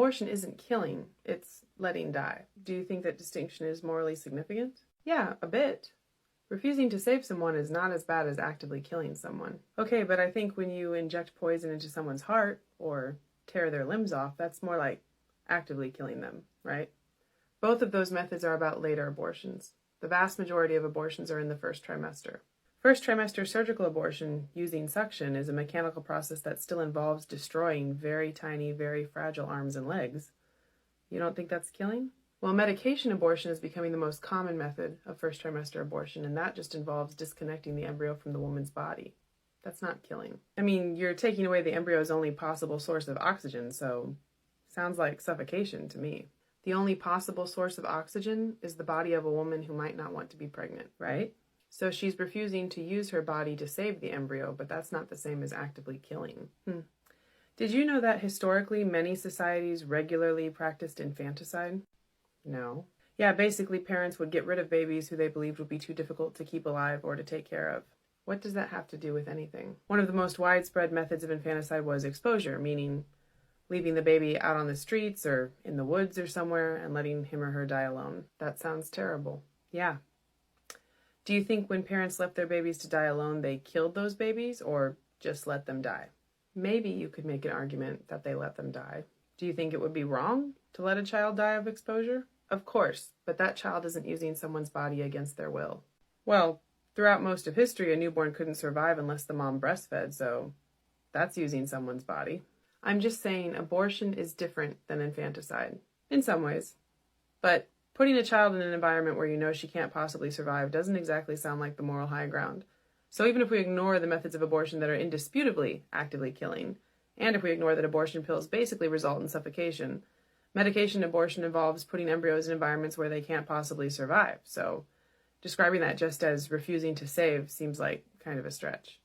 Abortion isn't killing, it's letting die. Do you think that distinction is morally significant? Yeah, a bit. Refusing to save someone is not as bad as actively killing someone. Okay, but I think when you inject poison into someone's heart or tear their limbs off, that's more like actively killing them, right? Both of those methods are about later abortions. The vast majority of abortions are in the first trimester. First trimester surgical abortion using suction is a mechanical process that still involves destroying very tiny, very fragile arms and legs. You don't think that's killing? Well, medication abortion is becoming the most common method of first trimester abortion, and that just involves disconnecting the embryo from the woman's body. That's not killing. I mean, you're taking away the embryo's only possible source of oxygen, so sounds like suffocation to me. The only possible source of oxygen is the body of a woman who might not want to be pregnant, right? So she's refusing to use her body to save the embryo, but that's not the same as actively killing. Did you know that historically many societies regularly practiced infanticide? No. Yeah, basically parents would get rid of babies who they believed would be too difficult to keep alive or to take care of. What does that have to do with anything? One of the most widespread methods of infanticide was exposure, meaning leaving the baby out on the streets or in the woods or somewhere and letting him or her die alone. That sounds terrible. Yeah. Do you think when parents left their babies to die alone, they killed those babies or just let them die? Maybe you could make an argument that they let them die. Do you think it would be wrong to let a child die of exposure? Of course, but that child isn't using someone's body against their will. Well, throughout most of history, a newborn couldn't survive unless the mom breastfed, so that's using someone's body. I'm just saying abortion is different than infanticide, in some ways. But putting a child in an environment where you know she can't possibly survive doesn't exactly sound like the moral high ground. So even if we ignore the methods of abortion that are indisputably actively killing, and if we ignore that abortion pills basically result in suffocation, medication abortion involves putting embryos in environments where they can't possibly survive. So describing that just as refusing to save seems like kind of a stretch.